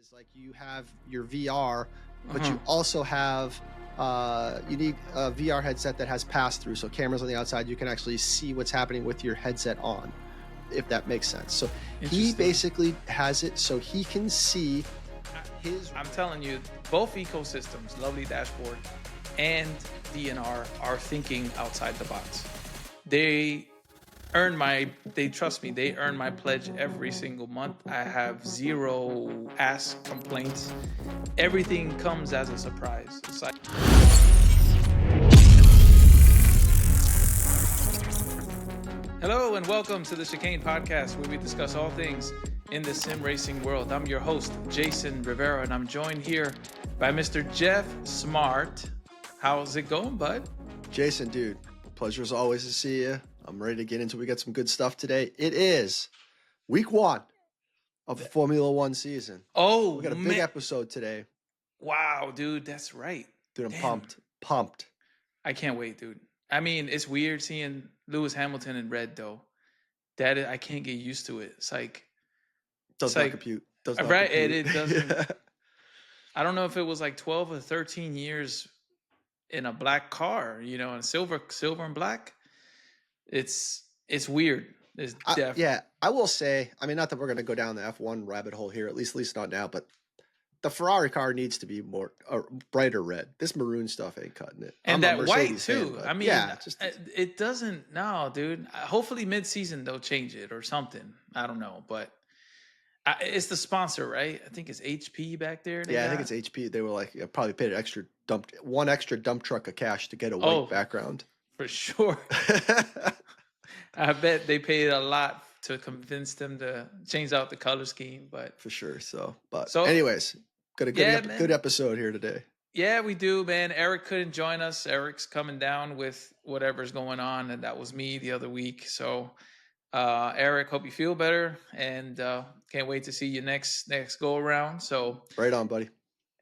is like you have your VR, but Uh-huh. you also have you need a VR headset that has pass through, so cameras on the outside, you can actually see what's happening with your headset on, if that makes sense. So he Interesting. basically has it so he can see his. I'm telling you, both ecosystems, Lovely Dashboard and DNR, are thinking outside the box. They they trust me, they earn my pledge every single month. I have zero ask complaints. Everything comes as a surprise. It's like, hello and welcome to the Chicane Podcast, where we discuss all things in the sim racing world. I'm your host, Jason Rivera, and I'm joined here by Mr. Jeff Smart. How's it going, bud? Jason, dude, pleasure as always to see you. I'm ready to get into. We got some good stuff today. It is week 1 of the Formula One season. Oh, We got a big man. episode today. Wow, dude, that's right. Dude, I'm Damn. pumped. I can't wait, dude. I mean, it's weird seeing Lewis Hamilton in red, though. I can't get used to it. It's like, Does not compute. Does not right? compute. It doesn't. I don't know if it was like 12 or 13 years in a black car, in silver and black. It's weird. It's Yeah, I will say, I mean, not that we're going to go down the F1 rabbit hole here, at least not now, but the Ferrari car needs to be more brighter red. This maroon stuff ain't cutting it. And I'm that a white Mercedes too. fan, I mean, yeah, it doesn't. No, dude. Hopefully, mid-season they'll change it or something. I don't know, but it's the sponsor, right? I think it's HP back there. I think it's HP. They were like, probably paid one extra dump truck of cash to get a white background. For sure. I bet they paid a lot to convince them to change out the color scheme, but for sure. Anyways, got a good episode here today. Yeah, we do, man. Eric couldn't join us. Eric's coming down with whatever's going on, and that was me the other week. So, Eric, hope you feel better, and can't wait to see you next go around. So, right on, buddy.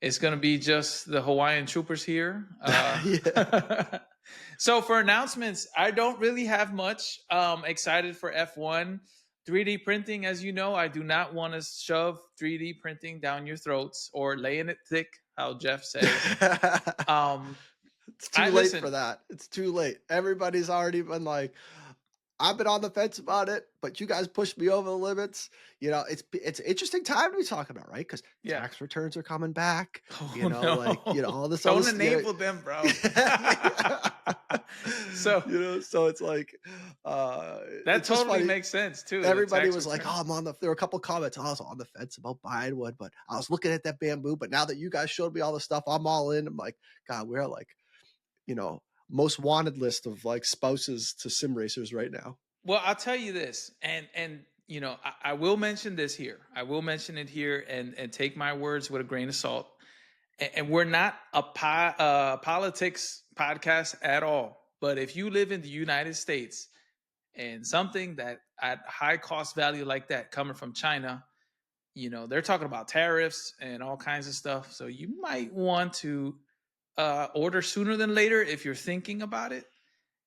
It's gonna be just the Hawaiian Troopers here. Yeah. So for announcements, I don't really have much. Excited for F1. 3D printing, as you know, I do not want to shove 3D printing down your throats or laying it thick, how Jeff said. It's too late for that. It's too late. Everybody's already been like, I've been on the fence about it, but you guys pushed me over the limits. It's an interesting time to be talking about, right? Because tax returns are coming back. All this. Don't enable them, bro. So it's like that totally makes sense too. Everybody was like, "Oh, there were a couple comments. I was on the fence about buying one, but I was looking at that bamboo. But now that you guys showed me all the stuff, I'm all in." I'm like, God, we're like, most wanted list of like spouses to sim racers right now. Well, I'll tell you this, and I will mention this here. I will mention it here, and take my words with a grain of salt. And we're not a politics podcast at all. But if you live in the United States and something that at high cost value like that coming from China, they're talking about tariffs and all kinds of stuff. So you might want to order sooner than later if you're thinking about it,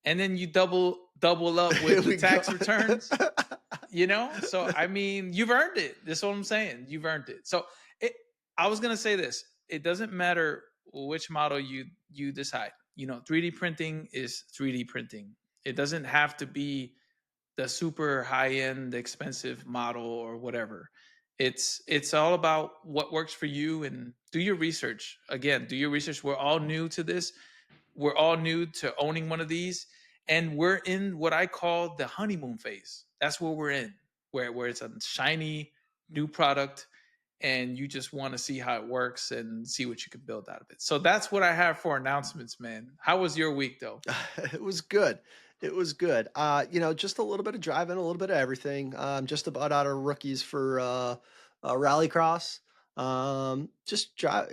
and then you double up with the tax returns. So I mean, you've earned it. That's what I'm saying. You've earned it. So I was gonna say this. It doesn't matter which model you decide. 3D printing is 3D printing. It doesn't have to be the super high end, expensive model or whatever. It's all about what works for you, and do your research. Again, do your research. We're all new to this. We're all new to owning one of these, and we're in what I call the honeymoon phase. That's what we're in, where it's a shiny new product, and you just want to see how it works and see what you can build out of it. So that's what I have for announcements, man. How was your week, though? It was good. Just a little bit of driving, a little bit of everything. Just about out of rookies for Rallycross. Just drive,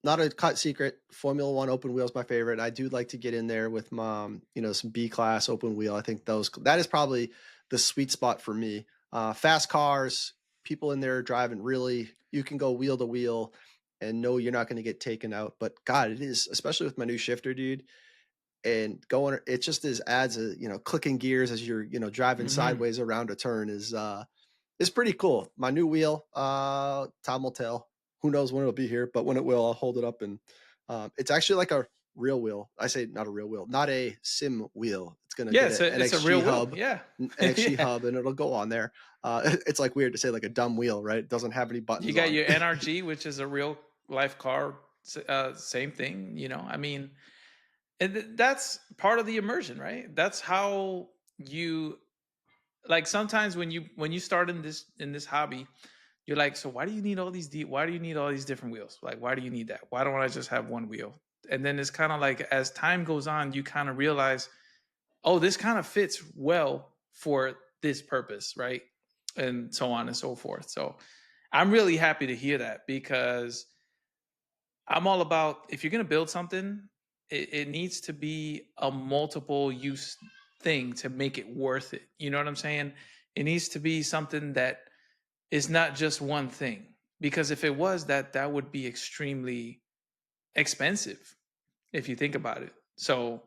not a cut secret. Formula One open wheel is my favorite. I do like to get in there with some B class open wheel. I think that is probably the sweet spot for me. Fast cars, people in there driving, really, you can go wheel to wheel and know you're not going to get taken out. But God, it is, especially with my new shifter, dude. And it just adds a clicking gears as you're driving sideways around a turn is It's pretty cool. My new wheel, time will tell. Who knows when it'll be here, but when it will, I'll hold it up and it's actually like a real wheel. I say not a real wheel, not a sim wheel. It's gonna Yeah, get it's an a real NXG wheel. hub, Yeah. NXG Yeah. hub, and it'll go on there. It's like weird to say like a dumb wheel, right? It doesn't have any You buttons got on your it. NRG, which is a real life car. Same thing, you know. I mean, that's part of the immersion, right? That's how you like. Sometimes when you start in this hobby, you're like, so why do you need all these why do you need all these different wheels? Like, why do you need that? Why don't I just have one wheel? And then it's kind of like as time goes on, you kind of realize, oh, this kind of fits well for this purpose, right? And so on and so forth. So I'm really happy to hear that because I'm all about if you're going to build something, it needs to be a multiple use thing to make it worth it. You know what I'm saying? It needs to be something that is not just one thing. Because if it was that, that would be extremely expensive if you think about it. So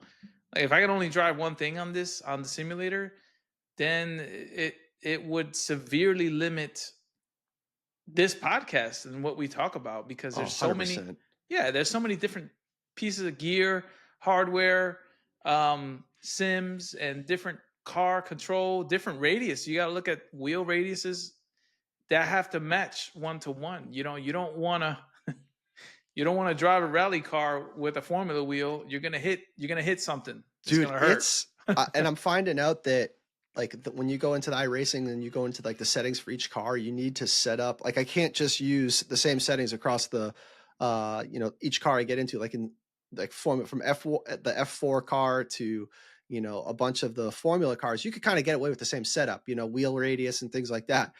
like, if I could only drive one thing on the simulator, then it would severely limit this podcast and what we talk about because Oh, there's so many 100%. yeah there's so many different pieces of gear, hardware, sims, and different car control, different radius. You got to look at wheel radiuses that have to match one to one. You know, you don't want to drive a rally car with a formula wheel. You're gonna hit something. It's Dude, gonna hurt. it's and I'm finding out that like when you go into the iRacing and you go into like the settings for each car, you need to set up like I can't just use the same settings across the each car I get into like in like from the F4 car to a bunch of the formula cars. You could kind of get away with the same setup, wheel radius and things like that.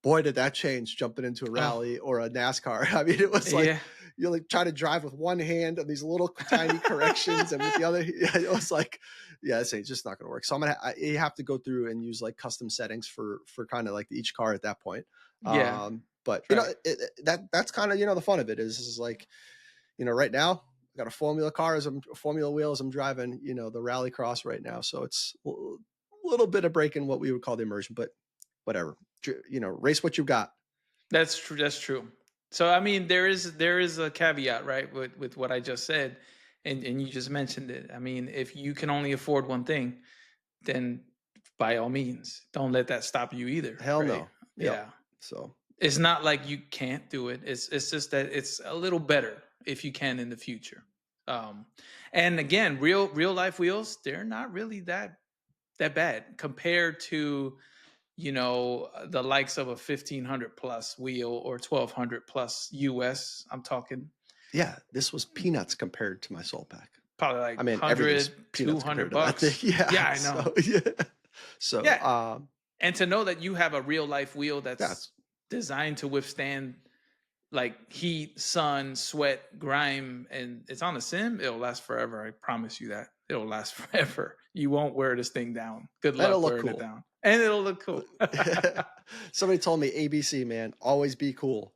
Boy, did that change jumping into a Oh rally or a NASCAR. I mean, it was like yeah, you like try to drive with one hand on these little tiny corrections, and with the other, yeah, it was like, yeah, it's just not going to work. So you have to go through and use like custom settings for kind of like each car at that point. yeah, But right. that's kind of the fun of it is like right now I got a formula car as I'm formula wheels. I'm driving the rally cross right now, so it's a little bit of breaking what we would call the immersion, but whatever. Race what you got. That's true. That's true. So I mean, there is a caveat, right, with what I just said, and you just mentioned it. I mean, if you can only afford one thing, then by all means, don't let that stop you either, Hell right? no. Yep. Yeah. So It's not like you can't do it. It's just that it's a little better if you can in the future. Um, and again, real life wheels, they're not really that bad compared to the likes of a 1500 plus wheel or 1200 plus US. I'm talking yeah, this was peanuts compared to my soul pack. probably like I mean, everything's 100, two peanuts hundred compared to that thing. bucks. Yeah. Yeah, I know. So yeah. So Yeah. And to know that you have a real life wheel that's that's designed to withstand like heat, sun, sweat, grime, and it's on a sim, it'll last forever. I promise you that. It'll last forever. You won't wear this thing down. Good that'll luck look wearing it cool. down. And it'll look cool. Somebody told me ABC, man, always be cool.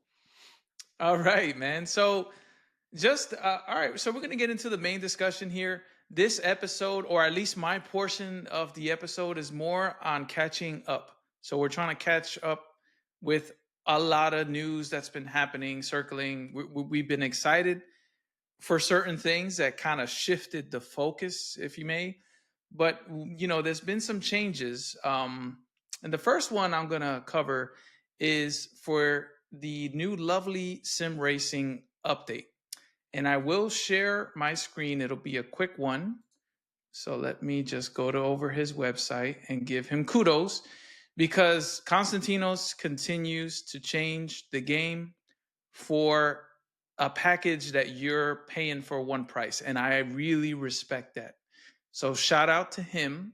All right, man. So just all right, so we're going to get into the main discussion here. This episode, or at least my portion of the episode, is more on catching up. So we're trying to catch up with a lot of news that's been happening, circling. We've been excited for certain things that kind of shifted the focus, if you may. But there's been some changes. And the first one I'm going to cover is for the new lovely sim racing update. And I will share my screen. It'll be a quick one. So let me just go to over his website and give him kudos because Konstantinos continues to change the game for a package that you're paying for one price. And I really respect that. So shout out to him.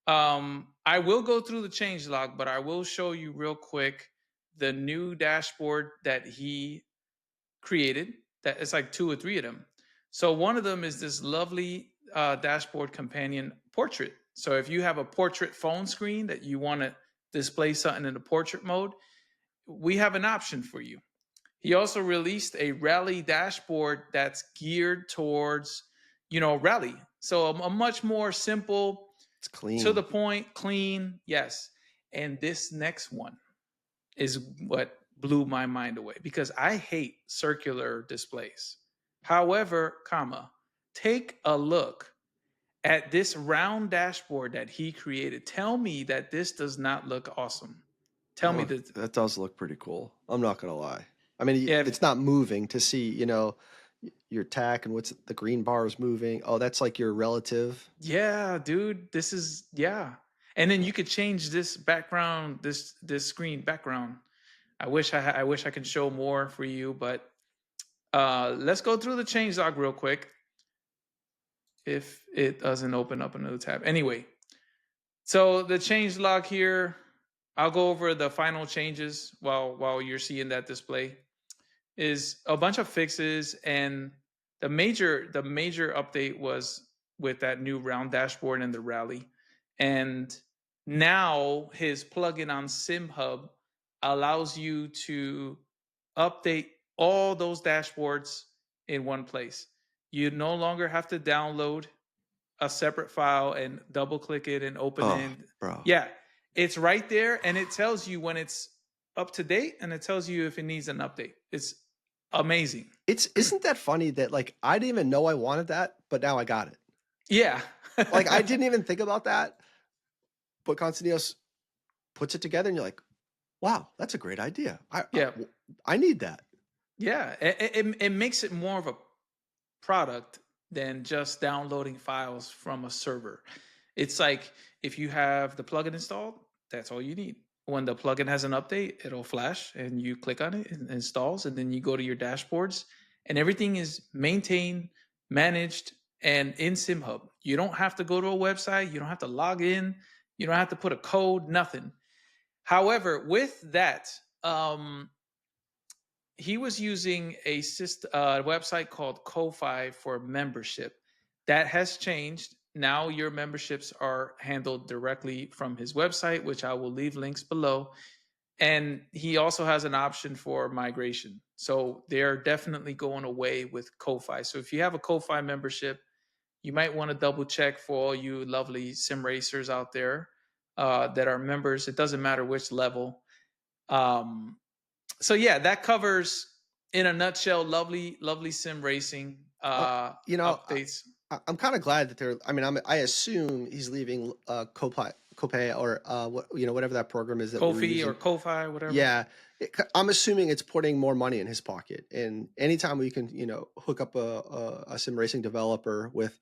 I will go through the change log, but I will show you real quick the new dashboard that he created. That it's like two or three of them. So one of them is this lovely dashboard companion portrait. So if you have a portrait phone screen that you want to display something in the portrait mode, we have an option for you. He also released a rally dashboard that's geared towards, rally. So a much more simple, It's to the clean. point, clean, yes. And this next one. is what blew my mind away because I hate circular displays. However, comma, take a look at this round dashboard that he created. Tell me that this does not look awesome. Tell me Oh, that. that does look pretty cool. I'm not gonna lie. I mean, Yeah, it's not moving to see, your tack and what's the green bar is moving. Oh, that's like your relative. yeah, dude. This is yeah. And then you could change this background, this screen background. I wish I could show more for you, but let's go through the change log real quick. If it doesn't open up another tab, anyway. So the change log here, I'll go over the final changes while you're seeing that display. Is a bunch of fixes, and the major update was with that new round dashboard and the rally. And now his plugin on SimHub allows you to update all those dashboards in one place. You no longer have to download a separate file and double click it and open Oh, it. bro. Yeah, it's right there and it tells you when it's up to date and it tells you if it needs an update. It's amazing. It's isn't that funny that like I didn't even know I wanted that, but now I got it. Yeah. Like I didn't even think about that, but Constantinos puts it together and you're like, wow, that's a great idea. Yeah. I need that. Yeah. It makes it more of a product than just downloading files from a server. It's like if you have the plugin installed, that's all you need. When the plugin has an update, it'll flash and you click on it, it installs, and then you go to your dashboards, and everything is maintained, managed, and in SimHub. You don't have to go to a website, you don't have to log in, you don't have to put a code, nothing. However, with that, he was using a website called Ko-Fi for membership. That has changed. Now your memberships are handled directly from his website, which I will leave links below. And he also has an option for migration. So they're definitely going away with Ko-Fi. So if you have a Ko-Fi membership, you might want to double check for all you lovely sim racers out there that are members. It doesn't matter which level. Um, so yeah, that covers in a nutshell lovely sim racing Uh, you know, updates. I'm kind of glad that they're. I mean, I assume he's leaving Copay or whatever that program is that we were Kofi or using. Ko-Fi, whatever. Yeah, I'm assuming it's putting more money in his pocket. And anytime we can, hook up a sim racing developer with,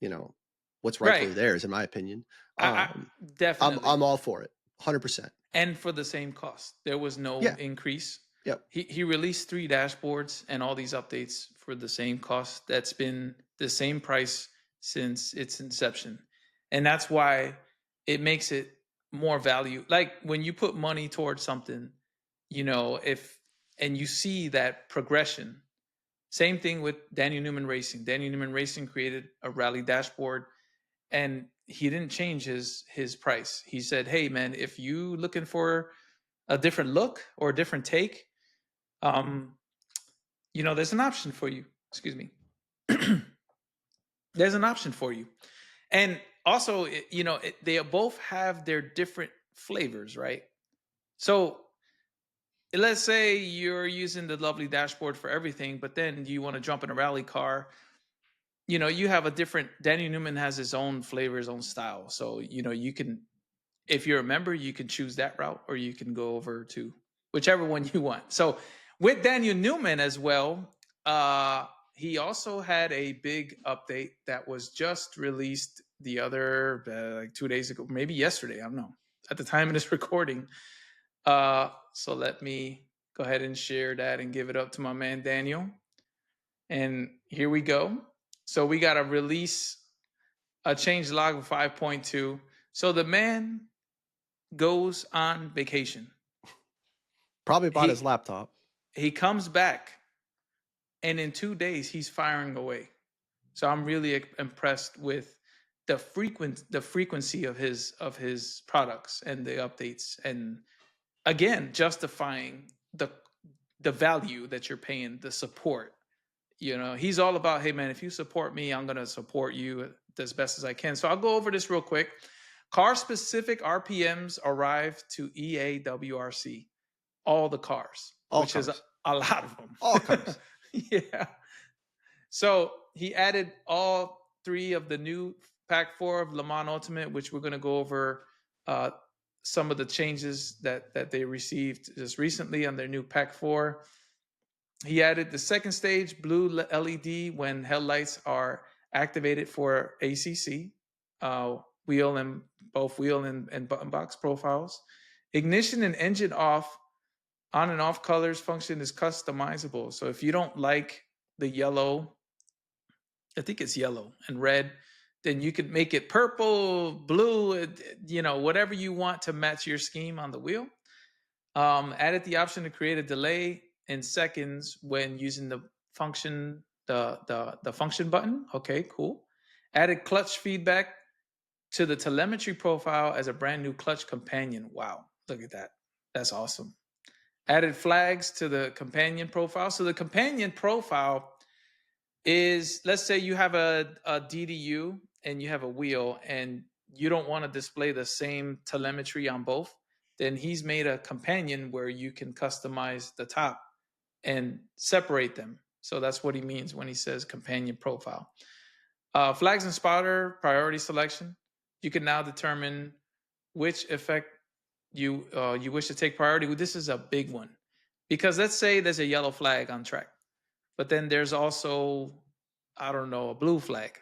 you know, what's Right. rightfully theirs, in my opinion, I I'm definitely. all for it, 100%. And for the same cost. There was no Yeah. increase. Yep. He released 3 dashboards and all these updates for the same cost. That's been the same price since its inception. And that's why it makes it more value. Like when you put money towards something, if and you see that progression. Same thing with Daniel Newman Racing. Daniel Newman Racing created a rally dashboard and he didn't change his price. He said, "Hey man, if you looking for a different look or a different take, um, there's an option for you. Excuse me. There's an option for you." And also, they both have their different flavors, right? So let's say you're using the lovely dashboard for everything, but then you want to jump in a rally car. You have a different. Danny Newman has his own flavor, his own style. So you can, if you're a member, you can choose that route, or you can go over to whichever one you want. So with Daniel Newman as well, he also had a big update that was just released the other like 2 days ago, maybe yesterday. I don't know. At the time of this recording. So let me go ahead and share that and give it up to my man Daniel. And here we go. So we got to release a change log of 5.2. So the man goes on vacation. Probably bought his He laptop. he comes back, and in 2 days he's firing away. So I'm really impressed with the frequency of his products and the updates, and again justifying the value that you're paying, the support. He's all about, hey man, if you support me, I'm gonna support you as best as I can. So I'll go over this real quick. Car specific RPMs arrived to EAWRC. all the cars, All which is cars. a lot of All them. cars. Yeah. So he added all three of the new Pack 4 of Le Mans Ultimate, which we're going to go over uh, some of the changes that they received just recently on their new Pack 4. He added the second stage blue LED when headlights are activated for ACC, wheel and both wheel and button box profiles. Ignition and engine off, on and off colors function is customizable. So if you don't like the yellow, I think it's yellow and red, then you could make it purple, blue, whatever you want to match your scheme on the wheel. Added the option to create a delay in seconds when using the function, the function button. Okay, cool. Added clutch feedback to the telemetry profile as a brand new clutch companion. Wow, look at that. That's awesome. Added flags to the companion profile. So the companion profile is, let's say you have a DDU and you have a wheel and you don't want to display the same telemetry on both, then he's made a companion where you can customize the top and separate them. So that's what he means when he says companion profile. Flags and spotter priority selection. You can now determine which effect you wish to take priority. This is a big one because let's say there's a yellow flag on track, but then there's also, I don't know, a blue flag.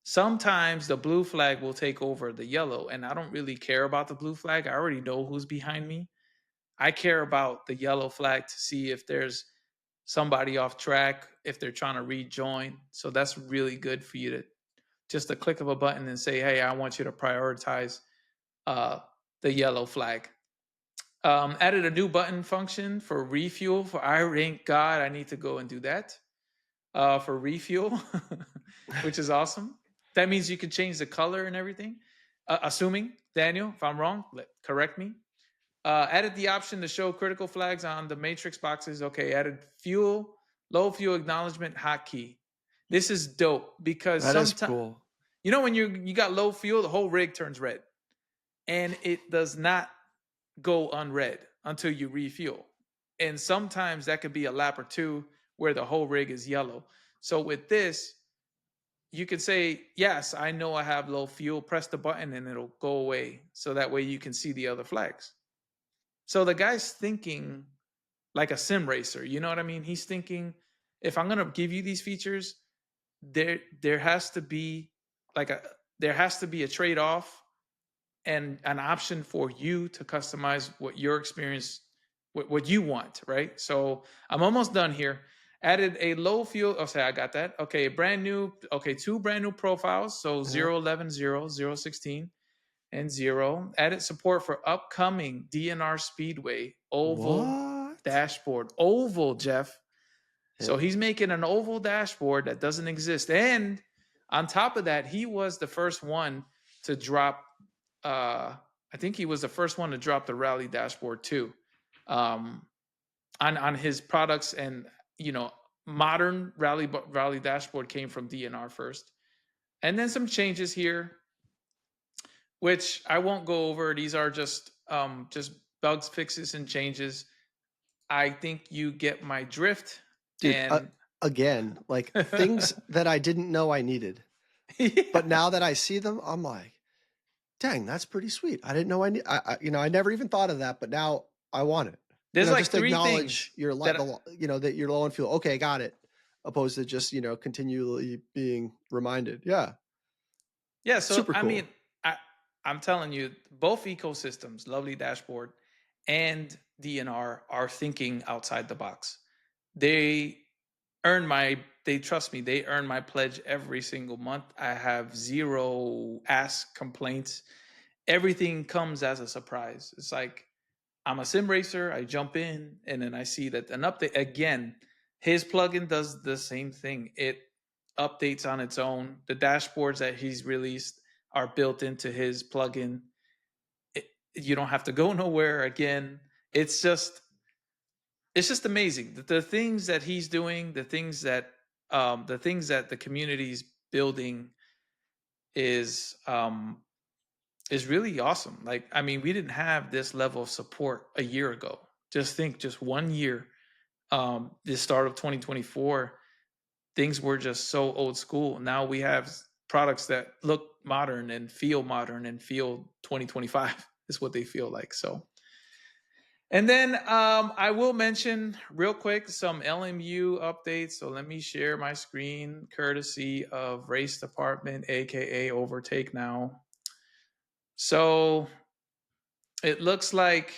Sometimes the blue flag will take over the yellow, and I don't really care about the blue flag. I already know who's behind me. I care about the yellow flag to see if there's somebody off track, if they're trying to rejoin. So that's really good for you to just a click of a button and say, hey, I want you to prioritize uh, the yellow flag. Added a new button function for refuel. For I thank God I need to go and do that for refuel, which is awesome. That means you can change the color and everything. Assuming, Daniel, if I'm wrong, correct me. Added the option to show critical flags on the matrix boxes. Okay, added fuel, low fuel acknowledgement hotkey. This is dope because That is sometimes, cool. when you got low fuel, the whole rig turns red, and it does not go unread until you refuel. And sometimes that could be a lap or two where the whole rig is yellow. So with this, you could say, yes, I know I have low fuel, press the button and it'll go away. So that way you can see the other flags. So the guy's thinking like a sim racer. You know what I mean? He's thinking, if I'm gonna give you these features, there has to be like a there has to be a trade-off and an option for you to customize what your experience, what you want, right? So I'm almost done here. Added a low fuel. Oh, say I got that. Okay, brand new. Okay, two brand new profiles. So Yeah. 011, 016, and 0. Added support for upcoming DNR Speedway oval What? dashboard. Oval, Jeff. Yeah. So he's making an oval dashboard that doesn't exist. And on top of that, he was the first one to drop I think he was the first one to drop the rally dashboard too, um, on his products. And modern rally dashboard came from DNR first, and then some changes here, which I won't go over. These are just bugs, fixes, and changes. I think you get my drift. Dude, And again, like things that I didn't know I needed. But yeah, now that I see them, I'm like, dang, that's pretty sweet. I didn't know I need. I never even thought of that, but now I want it. there's like Just to three things acknowledge your that that you're low on fuel. Okay, got it. Opposed to just continually being reminded. Yeah, Yeah, so super I mean, cool. I'm telling you, both ecosystems, Lovely Dashboard and DNR, are thinking outside the box. They they trust me, they earn my pledge every single month. I have zero ask complaints. Everything comes as a surprise. It's like I'm a sim racer. I jump in and then I see that an update again. His plugin does the same thing. It updates on its own. The dashboards that he's released are built into his plugin. You don't have to go nowhere again. It's just amazing. The things that he's doing, the things that the community's building is is really awesome. Like, I mean, we didn't have this level of support a year ago. Just think, just 1 year, the start of 2024, things were just so old school. Now we have products that look modern and feel 2025 is what they feel like. So, and then I will mention real quick some LMU updates. So let me share my screen courtesy of Race Department, aka Overtake Now. So it looks like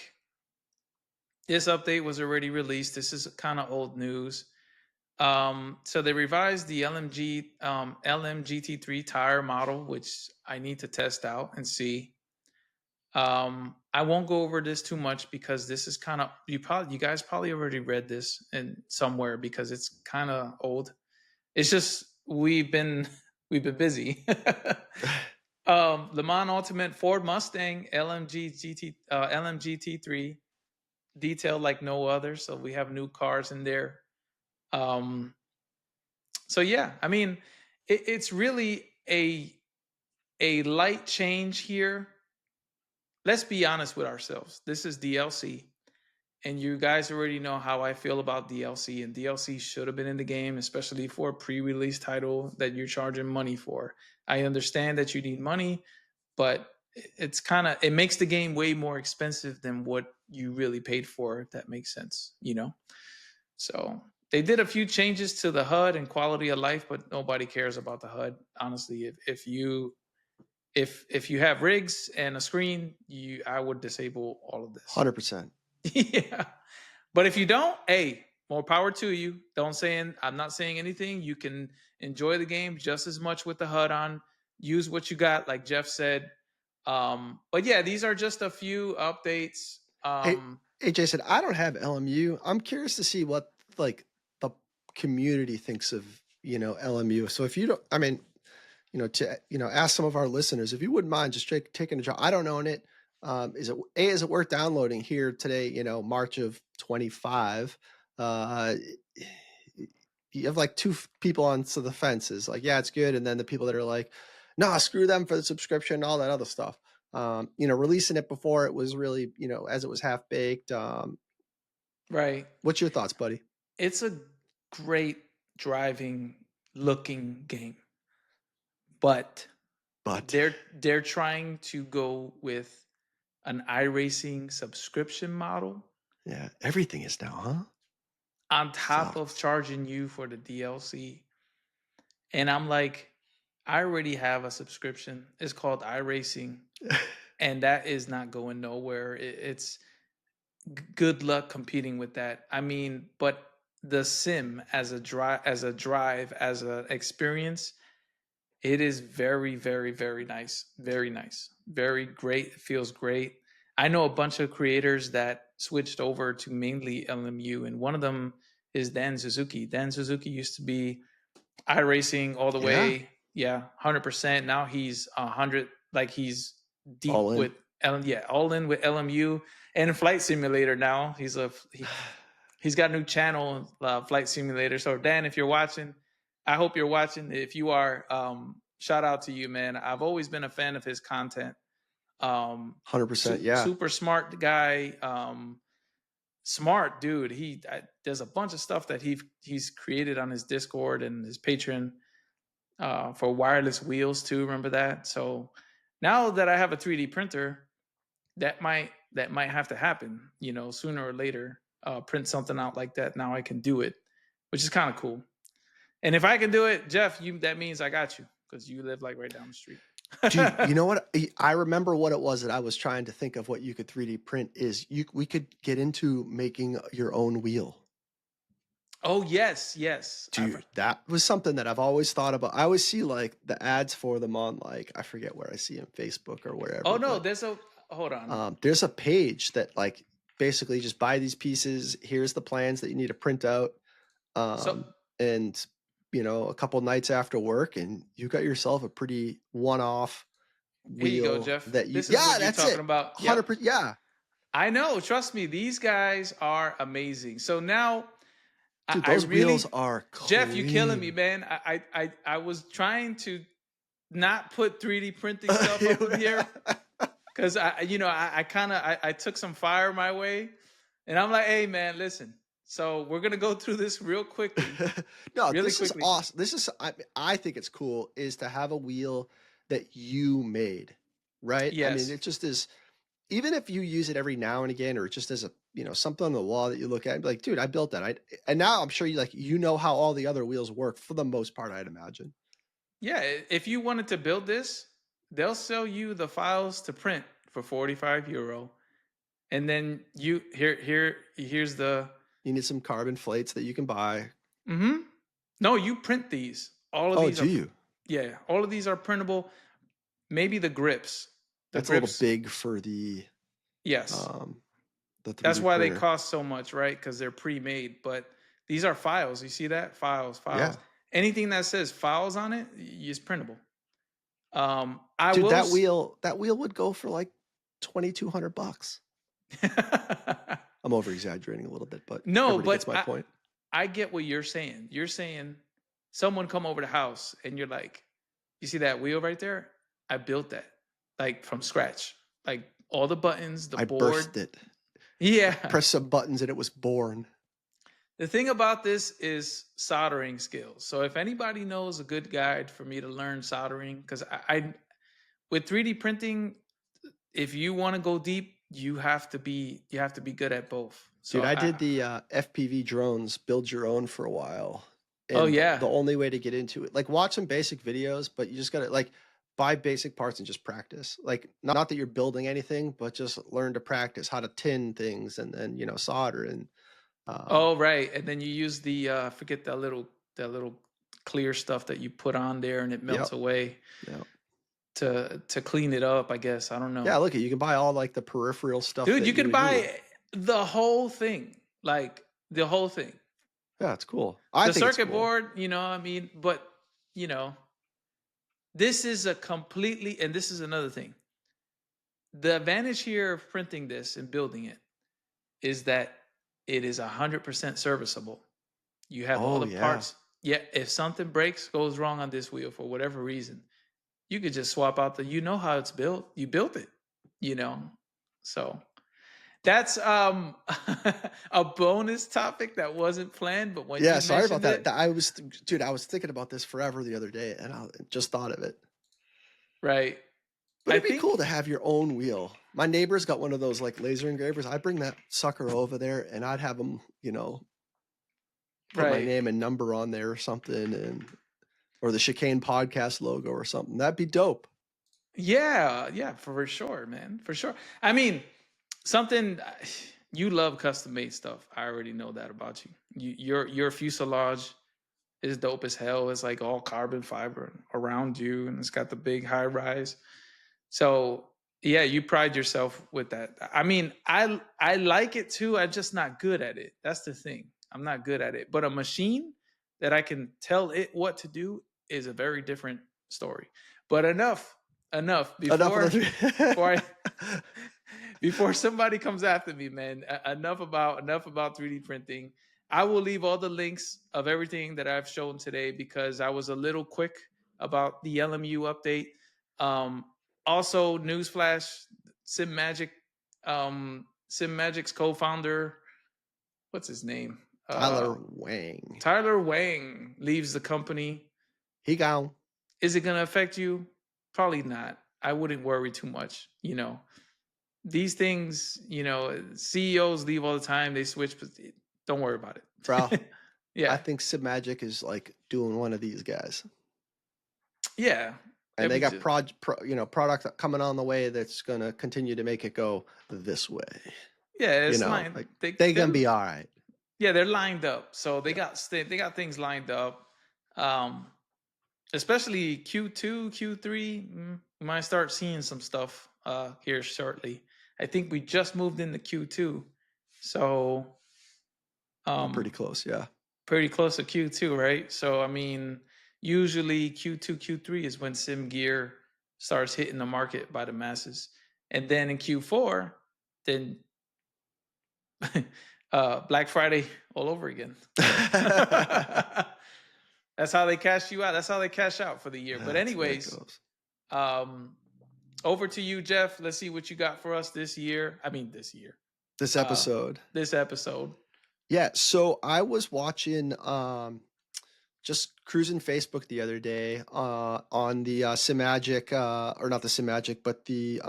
this update was already released. This is kind of old news. So they revised the LMGT3 tire model, which I need to test out and see. I won't go over this too much because this is kind of you guys probably already read this in somewhere because it's kind of old. It's just we've been we've been busy. Le Mans Ultimate Ford Mustang LMGT3 detailed like no other. So we have new cars in there. Um, so yeah, I mean, it's really a light change here. Let's be honest with ourselves. This is DLC, and you guys already know how I feel about DLC. And DLC should have been in the game, especially for a pre-release title that you're charging money for. I understand that you need money, but it's kind of it makes the game way more expensive than what you really paid for. If that makes sense, you know. So they did a few changes to the HUD and quality of life, but nobody cares about the HUD. Honestly, if you have rigs and a screen, I would disable all of this. 100%. Yeah. But if you don't, hey, more power to you. Don't saying I'm not saying anything. You can enjoy the game just as much with the HUD on. Use what you got, like Jeff said. But yeah, these are just a few updates. Hey, hey, Jason, I don't have LMU. I'm curious to see what like the community thinks of, LMU. So if you don't, I mean, to ask some of our listeners if you wouldn't mind just taking a job. I don't own it. Is it worth downloading here today? March of 25. You have like two people on to the fences. Like, yeah, it's good, and then the people that are like, no, screw them for the subscription, all that other stuff. Releasing it before it was really, as it was half baked. Right. What's your thoughts, buddy? It's a great driving looking game, but But they're trying to go with an iRacing subscription model yeah, everything is now, huh? on top of Sucks. charging you for the DLC. And I'm like, I already have a subscription. It's called iRacing, and that is not going nowhere. It's good luck competing with that. I mean, but the sim as an experience, it is very, very, very nice. Very nice. Very great. It feels great. I know a bunch of creators that switched over to mainly LMU, and one of them is Dan Suzuki. Dan Suzuki used to be iRacing all the Yeah, way. Yeah, 100%. Now he's 100, like he's deep all in. with yeah, all in with LMU and Flight Simulator now. He's got a new channel, Flight Simulator. So Dan, if you're watching, I hope you're watching. If you are, shout out to you, man. I've always been a fan of his content. 100%. Yeah. Super smart guy. Smart dude. There's a bunch of stuff that he's created on his Discord and his Patreon for wireless wheels too. Remember that? So now that I have a 3D printer, that might have to happen. Sooner or later, print something out like that. Now I can do it, which is kind of cool. And if I can do it, Jeff, that means I got you because you live like right down the street. Dude, you know what? I remember what it was that I was trying to think of what you could 3D print is we could get into making your own wheel. Oh yes, yes. Dude, that was something that I've always thought about. I always see like the ads for them on like I forget where I see them, Facebook or wherever. Oh no, but, hold on. there's a page that like basically just buy these pieces. Here's the plans that you need to print out. So And a couple nights after work, and you got yourself a pretty one-off here you go, wheel Jeff. that This is yeah, what you're that's talking it. about. Yep. 100%. Yeah. I know. Trust me, these guys are amazing. So now, Dude, I those really, wheels are Jeff, you killing me, clean. man. I was trying to not put 3D printing stuff up in here because I kind of I took some fire my way, And I'm like, hey man, listen. So we're gonna go through this real quickly, No, really this is quickly. awesome. This is I think it's cool is to have a wheel that you made, right? I mean, Yes. it just is even if you use it every now and again or just as a, something on the wall that you look at and be like, dude, I built that. And now I'm sure you know how all the other wheels work for the most part, I'd imagine. Yeah. If you wanted to build this, they'll sell you the files to print for 45 euro. And then here's the You need some carbon plates that you can buy. mm-hmm. No, you print these. All of Oh, these do are you? yeah, all of these are printable. Maybe the grips. The That's a little grips, big for yes. um the That's 3D why they printer. cost so much, right? Because they're pre-made. But these are files. You see that? Files, Yeah. files. Anything that says files on it is printable. I Dude, will. that wheel would go for like $2,200. I'm over exaggerating a little bit, but No, everybody but gets my point. I get what you're saying. You're saying someone come over the house and you're like, you see that wheel right there? I built that like from scratch, like all the buttons, the I board. birthed it. I Yeah. pressed some buttons and it was born. The thing about this is soldering skills. So if anybody knows a good guide for me to learn soldering, because I with 3D printing, if you want to go deep, you have to be good at both. Dude, So I did the FPV drones, build your own for a while. oh And yeah, the only way to get into it, like watch some basic videos, but you just gotta like buy basic parts and just practice. Like not that you're building anything, but just learn to practice how to tin things and then, solder and um oh right, and then you use the forget that little clear stuff that you put on there and it melts yep. away Yeah. to clean it up. I guess I don't Yeah, know, look, you can buy all like the peripheral stuff dude. that You you could would need. buy the whole thing, like the whole thing. Yeah, it's cool. I The think it's circuit cool. board, I mean, but you know, this is a completely, and this is another thing. The advantage here of printing this and building it is that it is 100% serviceable. You have all Oh the yeah. parts. Yeah, if something breaks, goes wrong on this wheel for whatever reason, you could just swap out you know how it's built. You built it, you know. So that's a bonus topic that wasn't planned, but when Yeah, you sorry about mentioned that. it, Dude, I was thinking about this forever the other day and I just thought of it. right? But I it'd be think cool to have your own wheel. My neighbor's got one of those like laser engravers. I'd bring that sucker over there and I'd have them, put my right. name and number on there or something or the Chicane podcast logo or something. That'd be dope. Yeah, yeah, for sure, man. For sure. I mean, something you love custom made stuff. I already know that about you. Your fuselage is dope as hell. It's like all carbon fiber around you and it's got the big high rise. So, yeah, you pride yourself with that. I mean, I like it too. I'm just not good at it. That's the thing. I'm not good at it. But a machine that I can tell it what to do is a very different story. But enough Enough of the before I three. before somebody comes after me, man. Enough about 3D printing. I will leave all the links of everything that I've shown today because I was a little quick about the LMU update. Um, Also, newsflash: SimMagic, SimMagic's co-founder, what's his name? Tyler Wang. Tyler Wang leaves the company. He gone. Is it going to affect you? Probably not. I wouldn't worry too much. These things, CEOs leave all the time. They switch, but don't worry about Bro, it. I Yeah, think SimMagic is like doing one of these guys. yeah. And they Every got product coming on the way that's going to continue to make it go this way. yeah, it's line. Like they They're going to be all right. yeah, they're lined up. So they Yeah. got things lined up. Um, Especially Q2, Q3. We might start seeing some stuff here shortly. I think we just moved into Q2, so We're pretty um, close. Yeah. pretty close to Q2, right? So I mean, usually Q2, Q3 is when sim gear starts hitting the market by the masses, and then in Q4, then Black Friday all over again. So that's how they cash you out. That's how they cash out for the year. But That's the way it anyways, goes. um, over to you, Jeff. Let's see what you got for us this year. I mean, this year. This uh, episode. this episode. Yeah, so I was watching just cruising Facebook the other day on the Simagic or not the Simagic, but the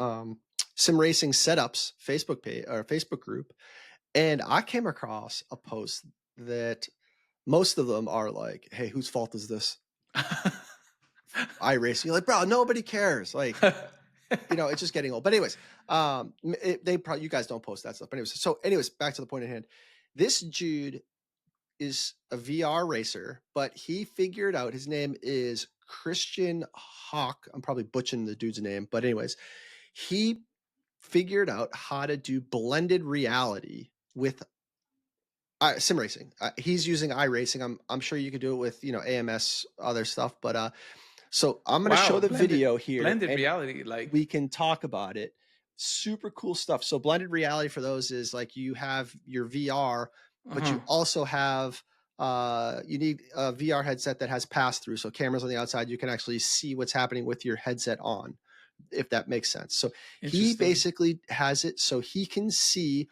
Sim Racing Setups Facebook page or Facebook group, and I came across a post that most of them are like, "Hey, whose fault is this? iRacing." You're like, bro, nobody cares. Like, it's just getting old. But anyways, they probably you guys don't post that stuff. But anyways, back to the point at hand. This dude is a VR racer, but he figured out his name is Christian Hawk. I'm probably butchering the dude's name, but anyways, he figured out how to do blended reality with sim racing. He's using iRacing. I'm sure you could do it with AMS other stuff, but so I'm going to show Wow, the video here blended and reality. Like, we can talk about it. Super cool stuff. So blended reality for those is like you have your VR, but uh-huh. you also have you need a VR headset that has pass through. So cameras on the outside, you can actually see what's happening with your headset on, if that makes sense. So he Interesting. basically has it so he can see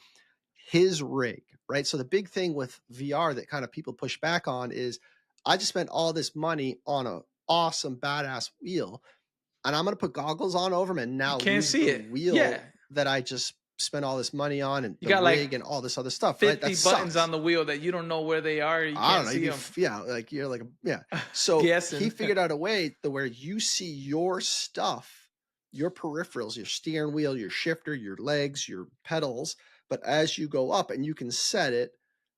his rig, right? So the big thing with VR that kind of people push back on is I just spent all this money on a awesome badass wheel and I'm going to put goggles on over him and You now can't lose see the it. Yeah. wheel that I just spent all this money on and You the got like rig and all this other stuff, right? That 50 buttons sucks. on the wheel that you don't know where they are. You I don't can't know. see them. Yeah, like you're like, yeah. So he Guessing. figured out a way to where you see your stuff, your peripherals, your steering wheel, your shifter, your legs, your pedals. But as you go up and you can set it,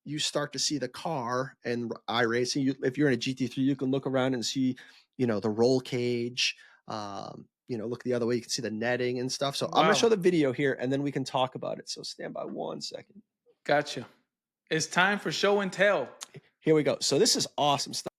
you start to see the car and iRacing. If you're in a GT3, you can look around and see, the roll cage. Look the other way, you can see the netting and stuff. So I'm going to show Wow. the video here and then we can talk about it. So stand by 1 second. Gotcha. It's time for show and tell. Here we go. So this is awesome stuff.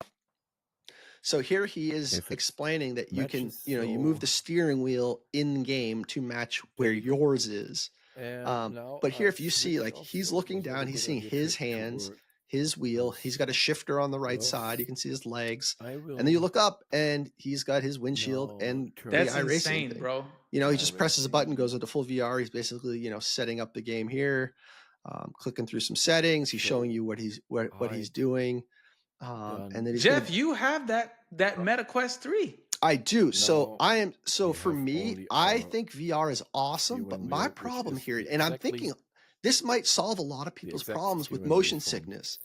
So here he is explaining that you can, you move the steering wheel in game to match where yours is. But here, if you see, like he's looking down, he's seeing his hands, his wheel. He's got a shifter on the right side. You can see his legs, and then you look up, and he's got his windshield and the That's iRacing insane, thing. bro. He just presses a button, goes into full VR. He's basically, setting up the game here, clicking through some settings. He's showing you what he's doing. And then he's Jeff, you have that MetaQuest 3. I do. So for me, I think VR is awesome, but my problem here, and I'm thinking this might solve a lot of people's problems with motion sickness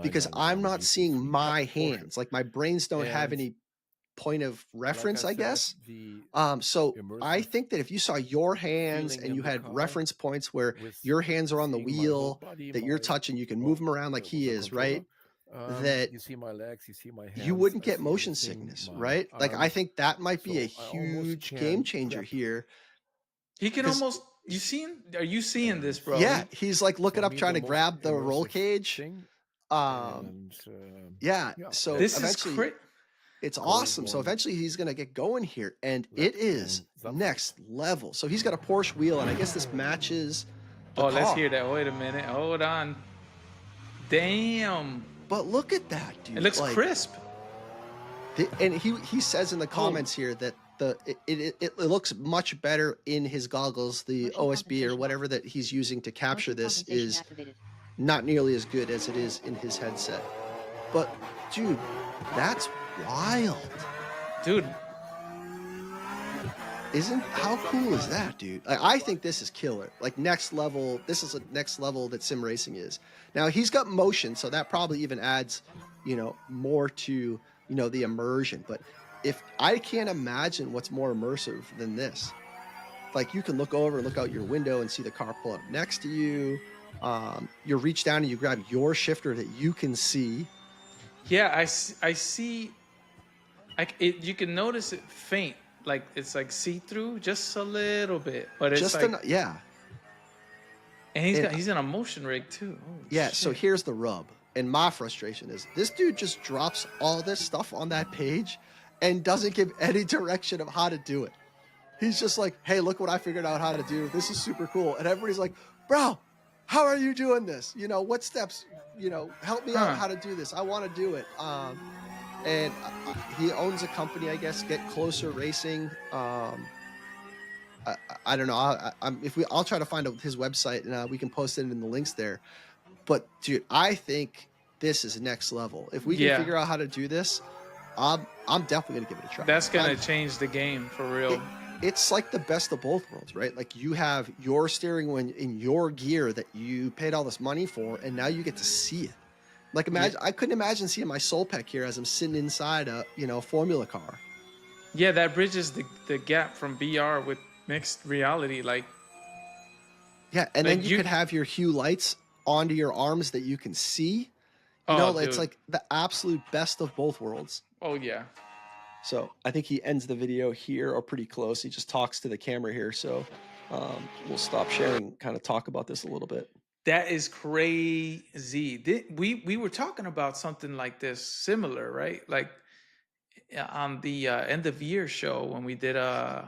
because I'm not seeing my hands. Like my brains don't have any point of reference, I guess. So I think that if you saw your hands and you had reference points where your hands are on the wheel that you're touching, you can move them around like he is, right? That you see my legs, you see my hands. you wouldn't get motion sickness, right? Like I think that might be a huge game changer here. He can almost are you seeing this, bro? Yeah, he's like looking up trying to grab the roll cage. Yeah, so this eventually is it's awesome. So eventually he's gonna get going here, and it is next level. So he's got a Porsche wheel, and I guess this matches the car. Let's hear that. Wait a minute. Hold on. Damn. But look at that, dude. It looks crisp. And he says in the comments here that it looks much better in his goggles. The OSB or whatever that he's using to capture this is not nearly as good as it is in his headset. But dude, that's wild. Dude. How cool is that, dude? I think this is killer. Like next level. This is a next level that sim racing is. Now he's got motion, so that probably even adds, more to, the immersion. But if I can't imagine what's more immersive than this, like you can look over and look out your window and see the car pull up next to you. You reach down and you grab your shifter that you can see. Yeah, I see. You can notice it faint. Like it's like see-through just a little bit, but it's just yeah. And he's in a motion rig too. Holy shit. So here's the rub, and my frustration is this dude just drops all this stuff on that page and doesn't give any direction of how to do it. He's just like, hey, look what I figured out how to do. This is super cool. And everybody's like, bro, how are you doing this? What steps, help me out how to do this. I want to do it. And he owns a company, I guess, Get Closer Racing. I don't know. I'll try to find out his website and we can post it in the links there. But dude, I think this is next level. If we can Yeah, figure out how to do this, I'm definitely gonna give it a try. that's gonna change the game for real. It, it's like the best of both worlds, right? Like you have your steering wheel in your gear that you paid all this money for, and now you get to see it. Like imagine, I couldn't imagine seeing my Soul Pack here as I'm sitting inside a Formula car. Yeah, that bridges the gap from VR with mixed reality. Yeah, and then Like you could have your hue lights onto your arms that you can see. oh, It's dude. like the absolute best of both worlds. Oh yeah. So I think he ends the video here or pretty close. He just talks to the camera here. So we'll stop sharing, kind of talk about this a little bit. That is crazy. We were talking about something like this similar, right? Like on the end of year show when we did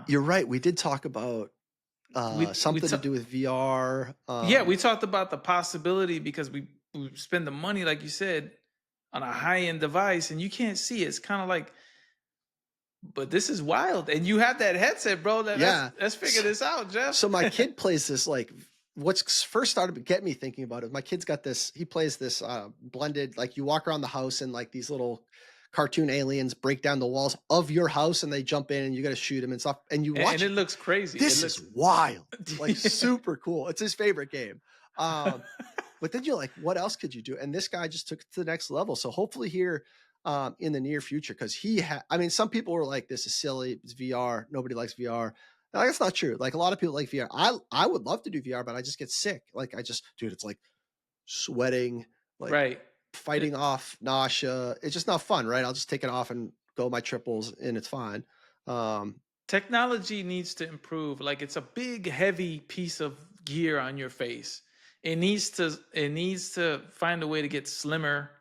You're right. We did talk about we something to do with VR. yeah, we talked about the possibility because we spend the money, like you said, on a high-end device and you can't see it. It's kind of like, but this is wild. And you have that headset, bro. Let's figure this out, Jeff. So my kid plays this, like what's first started to get me thinking about it. My kid's got this, he plays this blended, like you walk around the house and like these little cartoon aliens break down the walls of your house and they jump in and you got to shoot them and stuff. And you watch and it looks crazy. This is wild, like super cool. It's his favorite game. But then you're like, what else could you do? And this guy just took it to the next level. So hopefully here in the near future, because I mean, some people were like, this is silly. It's VR. Nobody likes VR. No, that's not true. Like a lot of people like VR. I would love to do VR, but I just get sick. Like dude, it's like sweating, like right. fighting off nausea. It's just not fun, right? I'll just take it off and go my triples and it's fine. Technology needs to improve. Like it's a big, heavy piece of gear on your face. It needs to find a way to get slimmer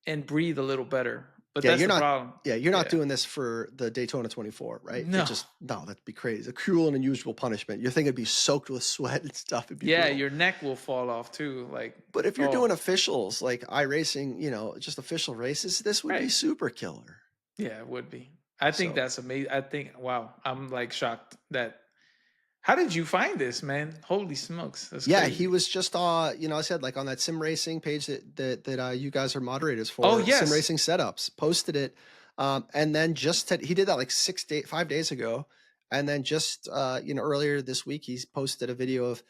and breathe a little better. But that's the problem. Yeah, you're not doing this for the Daytona 24, right? No. That'd be crazy. A cruel and unusual punishment. Your thing would be soaked with sweat and stuff. It'd be brutal. Your neck will fall off too. But if you're doing officials, like iRacing, just official races, this would be super killer. Yeah, it would be. I think that's amazing. I think, wow, I'm like shocked that. How did you find this, man? Holy smokes! That's crazy. He was just I said like on that sim racing page that you guys are moderators for. Oh yes, sim racing setups. Posted it, and then he did that like 5 days ago, and then just earlier this week he's posted a video of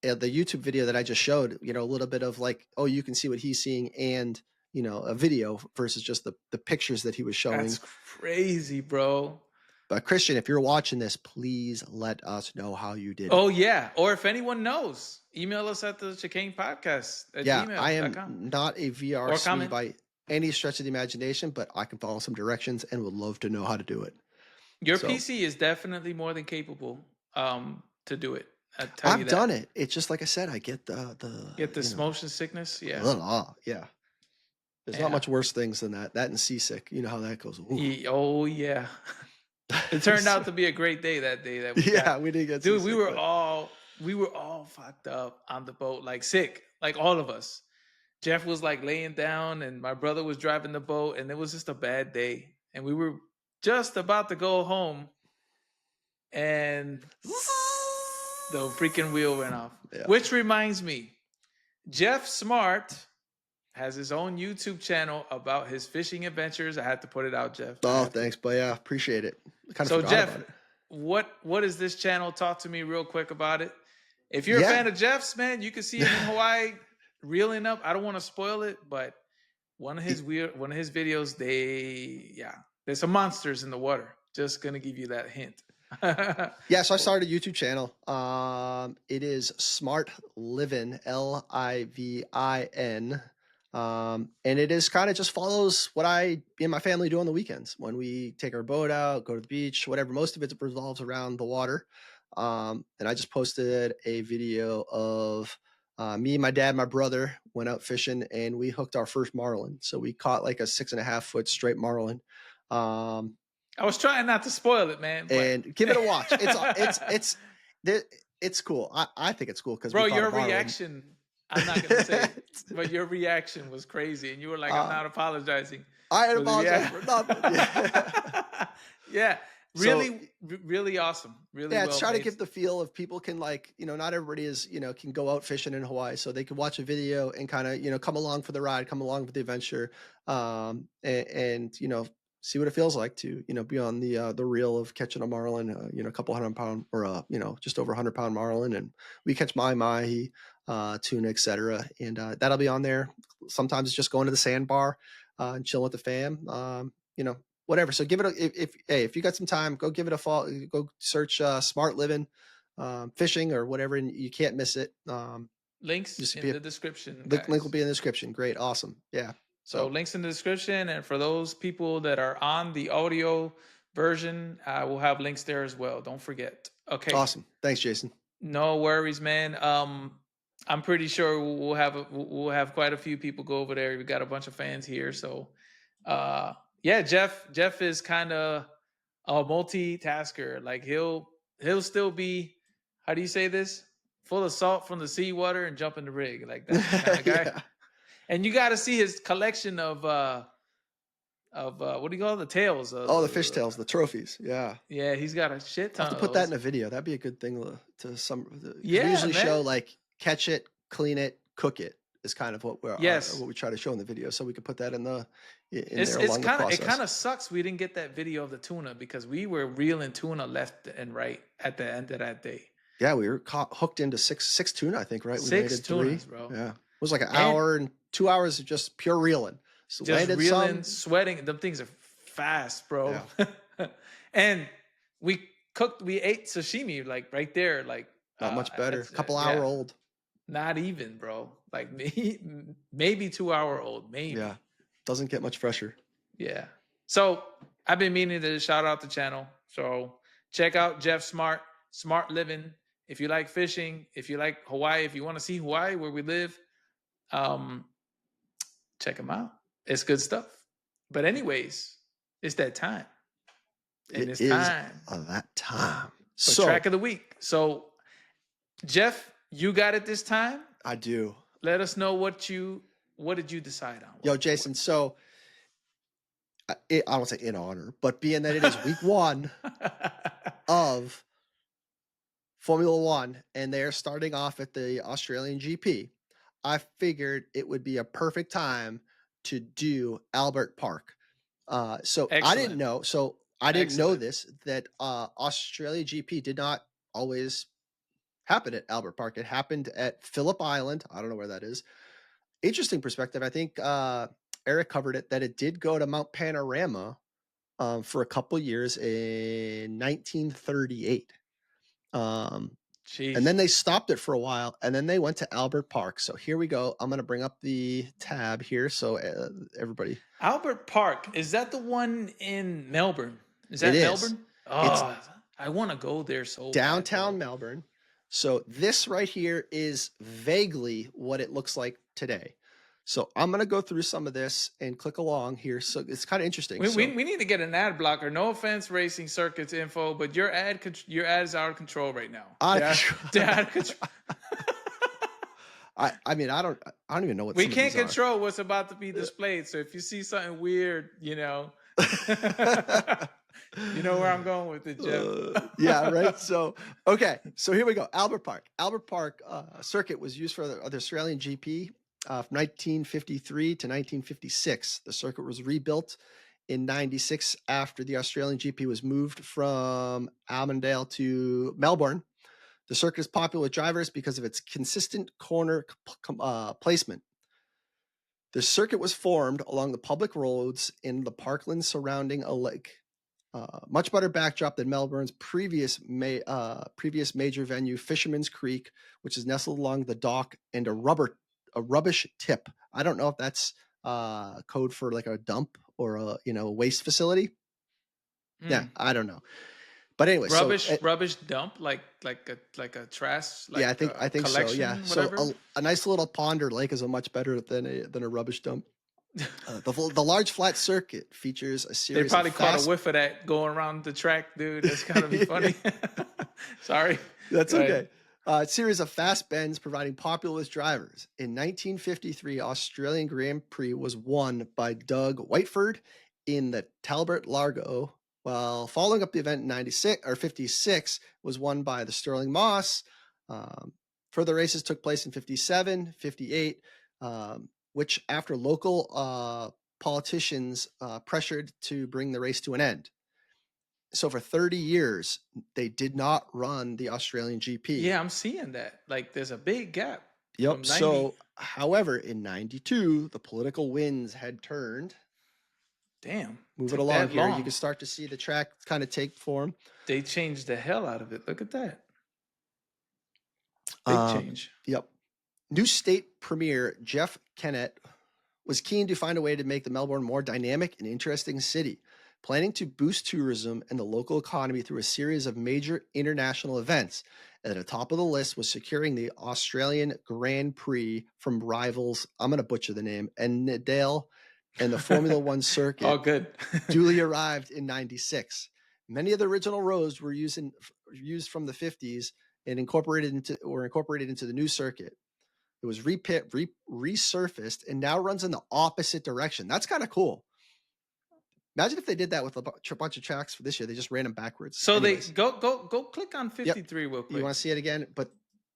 the YouTube video that I just showed. A little bit of like, oh, you can see what he's seeing and a video versus just the pictures that he was showing. That's crazy, bro. But Christian, if you're watching this, please let us know how you did. Oh yeah, or if anyone knows, email us at the Chicane Podcast at gmail.com. I am not a VR Swede by any stretch of the imagination, but I can follow some directions and would love to know how to do it. Your PC is definitely more than capable to do it. I've done it. It's just like I said, I get the motion sickness. Yeah. Yeah. There's not much worse things than that. That and seasick. You know how that goes. Oh yeah. It turned out to be a great day that day. We did get. Dude, we were all fucked up on the boat, like sick, like all of us. Jeff was like laying down, and my brother was driving the boat, and it was just a bad day. And we were just about to go home, and the freaking wheel went off. Yeah. Which reminds me, Jeff Smart has his own YouTube channel about his fishing adventures. I had to put it out, Jeff. Oh, thanks, but yeah, appreciate it. So Jeff, what is this channel? Talk to me real quick about it. If you're a fan of Jeff's, man, you can see him in Hawaii reeling up. I don't want to spoil it, but one of his videos, there's some monsters in the water. Just gonna give you that hint. So I started a YouTube channel. It is Smart Livin, Livin. And it is kind of just follows what I and my family do on the weekends when we take our boat out, go to the beach, whatever. Most of it revolves around the water. And I just posted a video of me, my dad, my brother went out fishing and we hooked our first marlin. So we caught like a 6.5 foot straight marlin. I was trying not to spoil it, man. And give it a watch. It's cool. I think it's cool because bro, your reaction. I'm not gonna say it, but your reaction was crazy, and you were like, "I'm not apologizing." I apologize for nothing. Yeah, So really awesome. Really yeah, it's well trying to made. give the feel of people can like, not everybody is, can go out fishing in Hawaii. So they can watch a video and kind of, come along for the ride, come along for the adventure. And see what it feels like to, be on the reel of catching a marlin, a couple 100 pound or, just over 100 pound marlin. And we catch mahi, tuna, etc. And that'll be on there. Sometimes it's just going to the sandbar and chilling with the fam. Whatever. So give it if you got some time, go give it a follow. Go search Smart Living, fishing or whatever, and you can't miss it. Links Just in the description, link will guys. be in the description. Great, awesome, yeah. So links in the description, and for those people that are on the audio version, we'll have links there as well. Don't forget. Okay. Awesome. Thanks, Jason. No worries, man. I'm pretty sure we'll have quite a few people go over there. We got a bunch of fans here, so yeah. Jeff is kind of a multitasker. Like he'll still be, how do you say this? Full of salt from the seawater and jump in the rig. Like that's the kind of guy. Yeah. And you got to see his collection of what do you call it? The tails? Oh, the fish tails, the trophies. Yeah. Yeah, he's got a shit I'll ton have to of put that those. in a video. That'd be a good thing to some. Because we Yeah, usually show man. like catch it, clean it, cook it is kind of what Yes. what we try to show in the video. So we could put that in there It's along the kind of, it process. kind of sucks we didn't get that video of the tuna because we were reeling tuna left and right at the end of that day. Yeah, we were hooked into six tuna, I think, right? We Six landed tunas, 3. bro. Yeah. It was like an hour and 2 hours of just pure reeling. So Just landed reeling, some. sweating. Them things are fast, bro. Yeah. And we ate sashimi like right there, like Not much better. Couple yeah. hour old. Not even, bro. Like maybe 2 hour old, maybe. Yeah. Doesn't get much fresher. Yeah. So I've been meaning to shout out the channel. So check out Jeff Smart Living. If you like fishing, if you like Hawaii, if you want to see Hawaii where we live, check him out. It's good stuff. But anyways, it's that time. And it's time. That time. So track of the week. So Jeff, you got it this time. I do. Let us know what did you decide on? Yo, Jason. So I don't say in honor, but being that it is week 1 of Formula One and they're starting off at the Australian GP, I figured it would be a perfect time to do Albert Park. So Excellent. I didn't know. So I didn't know Excellent. this, that Australia GP did not always happen at Albert Park. It happened at Phillip Island. I don't know where that is. Interesting perspective. I think Eric covered it, that it did go to Mount Panorama for a couple years in 1938. And then they stopped it for a while, and then they went to Albert Park. So here we go. I'm going to bring up the tab here so everybody. Albert Park, is that the one in Melbourne? Is that Melbourne? Oh, I want to go there so downtown bad, Melbourne. So this right here is vaguely what it looks like today. So I'm going to go through some of this and click along here. So it's kind of interesting. We need to get an ad blocker. No offense, Racing Circuits info, but your ad is out of control right now. Out of control. I mean, I don't even know what we can't control what's about to be displayed. So if you see something weird, you know where I'm going with it, Jeff. Yeah, right. So, okay. So here we go. Albert Park. Albert Park circuit was used for the Australian GP from 1953 to 1956. The circuit was rebuilt in 96 after the Australian GP was moved from Almondale to Melbourne. The circuit is popular with drivers because of its consistent corner placement. The circuit was formed along the public roads in the parkland surrounding a lake. Much better backdrop than Melbourne's previous major venue, Fisherman's Creek, which is nestled along the dock, and a rubbish tip. I don't know if that's code for like a dump or a waste facility. Yeah, I don't know. But anyway, rubbish dump, like a trash. Like yeah, I think so. Yeah, whatever. So a nice little pond or lake is a much better than a rubbish dump. The large flat circuit features a series. They probably caught a whiff of that going around the track, dude. That's gotta be funny. Sorry, that's okay. A series of fast bends providing popular drivers. In 1953, Australian Grand Prix was won by Doug Whiteford in the Talbot Largo Well, following up the event in 96 or 56 was won by the Sterling Moss. Um, Further races took place in 57, 58, which after local politicians pressured to bring the race to an end. So for 30 years, they did not run the Australian GP. Yeah, I'm seeing that. Like, there's a big gap Yep. from 90. So, however, in 92, the political winds had turned. Damn, Move it took along that here. You long. can start to see the track kind of take form. They changed the hell out of it. Look at that. Big Uh, change. yep. New state premier Jeff Kennett was keen to find a way to make the Melbourne more dynamic and interesting city, planning to boost tourism and the local economy through a series of major international events. At the top of the list was securing the Australian Grand Prix from rivals, I'm going to butcher the name, and Nadal and the Formula One All circuit good. duly arrived in 96. Many of the original roads were used from the 50s and incorporated into the new circuit. It was resurfaced and now runs in the opposite direction. That's kind of cool. Imagine if they did that with a bunch of tracks for this year. They just ran them backwards. So Anyways, they go click on yep. 53 real You quick. want to see it again? But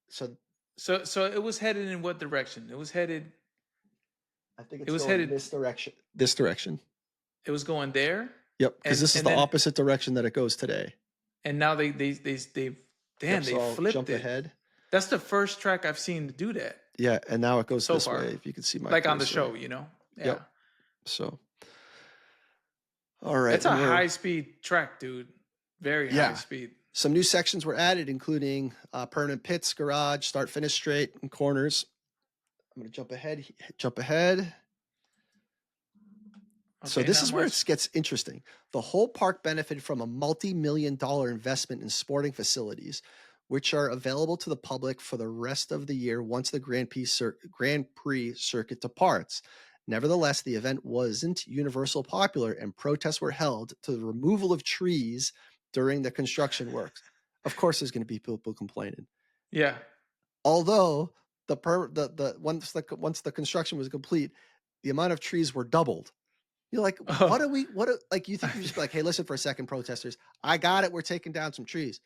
so So it was headed in what direction? It was headed. I think It it's was going headed. this direction. This direction. It was going there. Yep, because this is And the then opposite direction that it goes today. and now they Yep, they so I'll flipped jump it. ahead. That's the first track I've seen to do that. Yeah, and now it goes So this far. way. If you can see my like on the cursor. show, you know. Yeah. Yep. So, all right. It's a high speed track, dude. Very high speed. Some new sections were added, including permanent pits, garage, start finish straight, and corners. I'm going to jump ahead. So this is where it gets interesting. The whole park benefited from a multi-million-dollar investment in sporting facilities, which are available to the public for the rest of the year once the Grand Prix circuit departs. Nevertheless, the event wasn't universal popular, and protests were held to the removal of trees during the construction works. Of course, there's going to be people complaining. Yeah. Although once the construction was complete, the amount of trees were doubled. You're like, like, you think you just be like, hey, listen for a second, protesters. I got it. We're taking down some trees,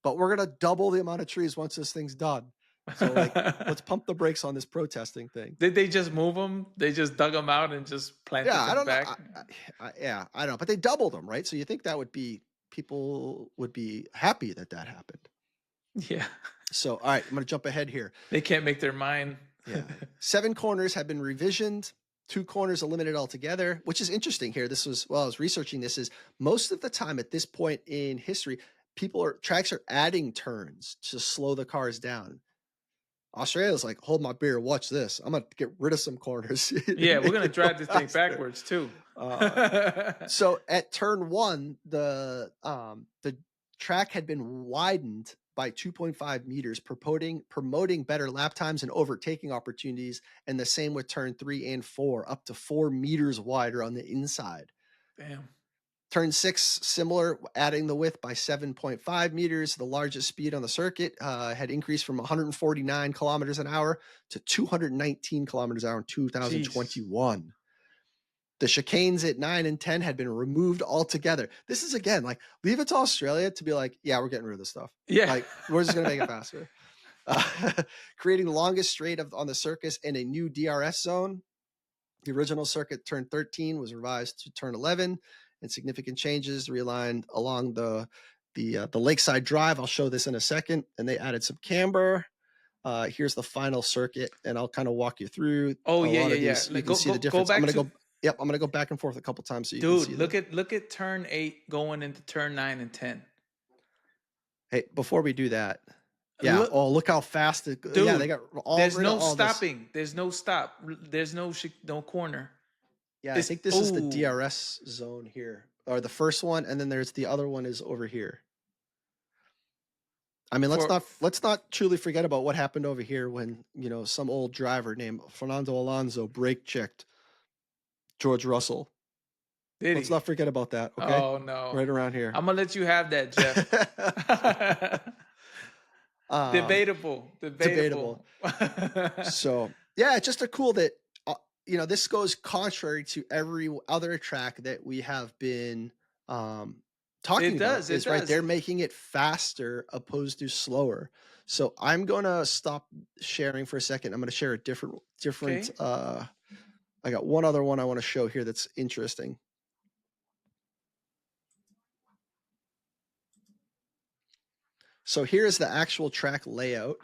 but we're going to double the amount of trees once this thing's done. So, like, let's pump the brakes on this protesting thing. Did they just move them? They just dug them out and just planted them back? I don't know. But they doubled them, right? So you think that people would be happy that happened. Yeah. So, all right, I'm going to jump ahead here. They can't make their mind. Yeah. 7 corners have been revisioned. 2 corners eliminated altogether, which is interesting here. I was researching this, is most of the time at this point in history, tracks are adding turns to slow the cars down. Australia's like, hold my beer, watch this. I'm going to get rid of some corners. Yeah, we're going to drive this thing backwards too. So at turn 1, the track had been widened by 2.5 meters, promoting better lap times and overtaking opportunities, and the same with turn 3 and 4, up to 4 meters wider on the inside. Damn. Turn 6, similar, adding the width by 7.5 meters. The largest speed on the circuit had increased from 149 kilometers an hour to 219 kilometers an hour in 2021. Jeez. The chicanes at 9 and 10 had been removed altogether. This is, again, like, leave it to Australia to be like, yeah, we're getting rid of this stuff. Yeah. Like, we're just going to make it faster. Creating the longest straight on the circus and a new DRS zone. The original circuit turn 13 was revised to turn 11, and significant changes realigned along the Lakeside Drive. I'll show this in a second. And they added some camber. Here's the final circuit, and I'll kind of walk you through. Oh, a yeah, lot yeah, of these. yeah. You can see the difference. I'm going to go back and forth a couple times so you can see. Dude, look at turn 8 going into turn 9 and 10. Hey, before we do that, yeah. Look how fast it. Dude, yeah, they got all. There's no stopping. This. There's no stop. There's no corner. Yeah, I think this is the DRS zone here, or the first one, and then there's the other one is over here. I mean, let's not truly forget about what happened over here when, some old driver named Fernando Alonso brake checked George Russell. Let's not forget about that. Okay. Oh no. Right around here. I'm gonna let you have that, Jeff. Debatable. So yeah, it's just a cool that this goes contrary to every other track that we have been talking about It is, right, does. they're making it faster opposed to slower. So I'm gonna stop sharing for a second. I'm gonna share a different. Okay. I got one other one I want to show here that's interesting. So here's the actual track layout.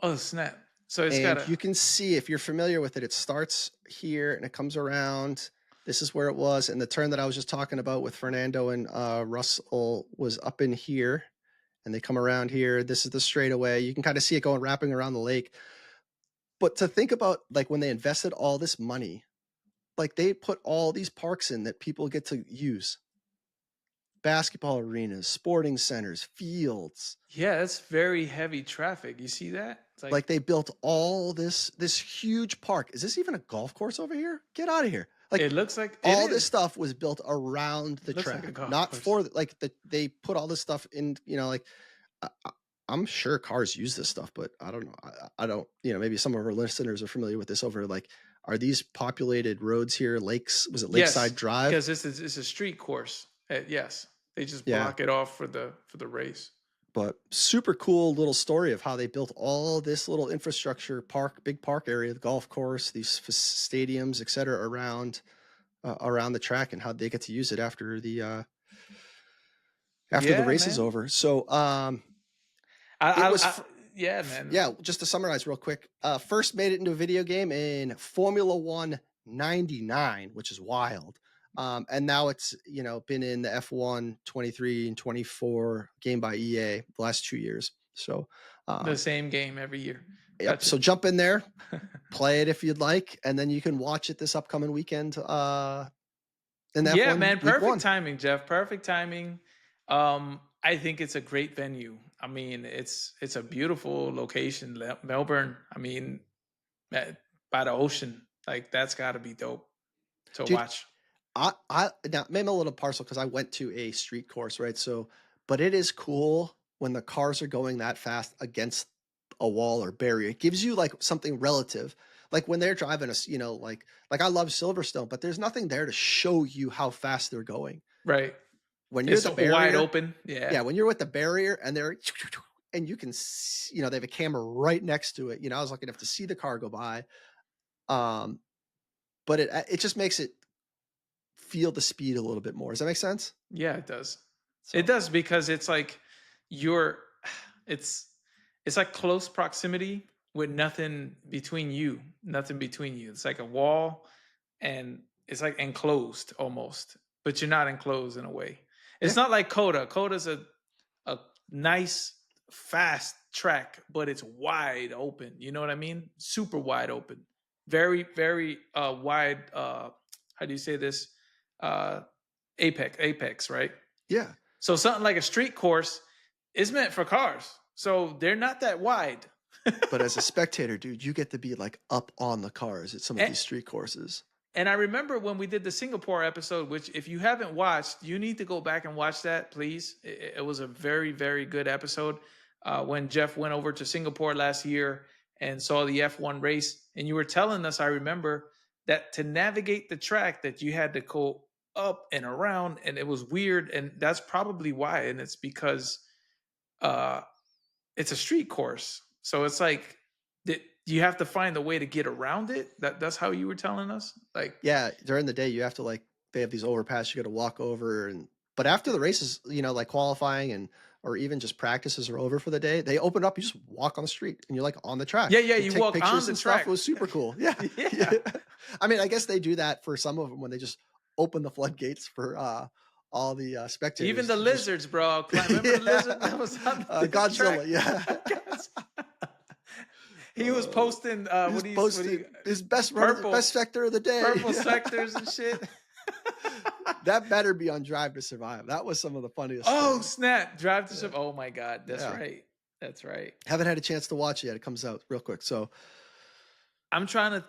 Oh snap! So it's got And a you can see, if you're familiar with it, it starts here and it comes around. This is where it was. And the turn that I was just talking about with Fernando and Russell was up in here. And they come around here. This is the straightaway. You can kind of see it going wrapping around the lake. But to think about, like, when they invested all this money, like, they put all these parks in that people get to use: basketball arenas, sporting centers, fields. yeah. That's very heavy traffic. You see that? It's Like, like they built all this huge park. Is this even a golf course over here? Get out of here. Like, it looks like it all this is. stuff was built around the It looks like a track, golf not course. for, like, they put all this stuff in, like, I'm sure cars use this stuff, but I don't know. I don't, maybe some of our listeners are familiar with this over, like, are these populated roads here? Lakes, was it Yes, Lakeside Drive? because it's a street course. Yes, they just Yeah. block it off for the race. But super cool little story of how they built all this little infrastructure, big park area, the golf course, these stadiums, et cetera, around the track, and how they get to use it after the Yeah, race is man. over. So it was, Yeah, man. yeah. Just to summarize real quick, first made it into a video game in Formula One '99, which is wild. And now it's been in the F1 23 and 24 game by EA the last 2 years. So The same game every year. yep. Gotcha. So jump in there, play it if you'd like, and then you can watch it this upcoming weekend in the Yeah, F1 man. week Perfect one. timing, Jeff. Perfect timing. I think it's a great venue. I mean, it's a beautiful location, Melbourne. I mean, by the ocean, like that's got to be dope to Dude, watch. I now maybe I'm a little partial because I went to a street course, right? So, but it is cool when the cars are going that fast against a wall or barrier. It gives you, like, something relative. Like when they're driving us, like I love Silverstone, but there's nothing there to show you how fast they're going. Right. When you're It's the wide barrier, open. Yeah. yeah, when you're with the barrier and and you can see, they have a camera right next to it. I was lucky enough to see the car go by. Um, but it just makes it feel the speed a little bit more. Does that make sense? Yeah, it does. It So does because it's like you're it's it's like close proximity with nothing between you. Nothing between you. It's like a wall and it's like enclosed almost, but you're not enclosed in a way. It's yeah, not like Coda. Coda's a nice fast track, but it's wide open. You know what I mean? Super wide open. Very, very wide how do you say this? Uh apex, right? yeah. So something like a street course is meant for cars. So they're not that wide. But as a spectator, dude, you get to be, like, up on the cars at some of and, these street courses. and I remember when we did the Singapore episode, which if you haven't watched, you need to go back and watch that, please. It was a very, very good episode. When Jeff went over to Singapore last year and saw the F1 race, and you were telling us, I remember that to navigate the track that you had to go up and around, and it was weird, and that's probably why. And it's because uh, it's a street course, so it's like you have to find a way to get around it. That's how you were telling us, like. Yeah, during the day you have to, like, they have these overpass you got to walk over, but after the races, like qualifying and or even just practices are over for the day, they open up. You just walk on the street and you're, like, on the track. Yeah, They you take walk on pictures the and stuff. track. It was super cool. Yeah, Yeah. I mean, I guess they do that for some of them when they just open the floodgates for all the Even spectators the to just lizards, bro. Remember the lizard yeah. that was on the Godzilla. track? Yeah. He was posting He what was he's posted his purple best sector of the day. purple sectors and shit. That better be on Drive to Survive. That was some of the funniest Oh things. snap! Drive to Yeah. Survive. Oh my god, that's Yeah. right. That's right. Haven't had a chance to watch it yet. It comes out real quick. So I'm trying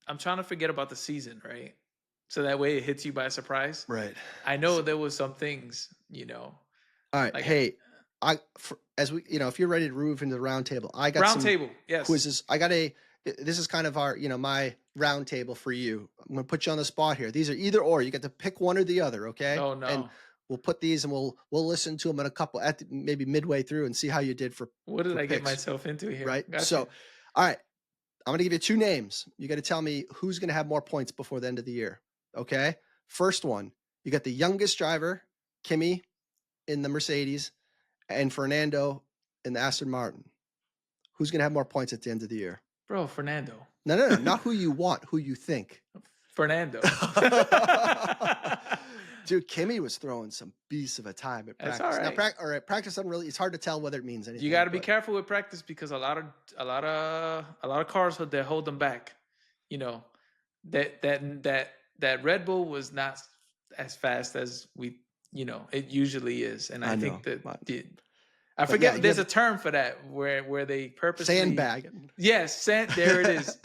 to forget about the season, right? So that way it hits you by surprise. right. I know there was some things, All right. like Hey, as we, if you're ready to move into the round table, I got round some table. Yes. quizzes. This is kind of our, my round table for you. I'm going to put you on the spot here. These are either or. You get to pick one or the other. Okay. Oh And no. we'll put these and we'll listen to them in a couple maybe midway through and see how you did for What did I get picks, myself into here? right? Gotcha. So, all right, I'm going to give you 2 names. You got to tell me who's going to have more points before the end of the year. Okay. First one, you got the youngest driver, Kimi in the Mercedes, and Fernando in the Aston Martin. Who's going to have more points at the end of the year? Bro, Fernando. No, not who you want, who you think. Fernando. Dude, Kimi was throwing some beasts of a time at practice. That's all right. Now, practice doesn't really. It's hard to tell whether it means anything. You got to be careful with practice because a lot of cars they hold them back. You know, that Red Bull was not as fast as it usually is, and I think that I forget. Yeah, there's a term for that where they purposely sandbagging. Yes, there it is.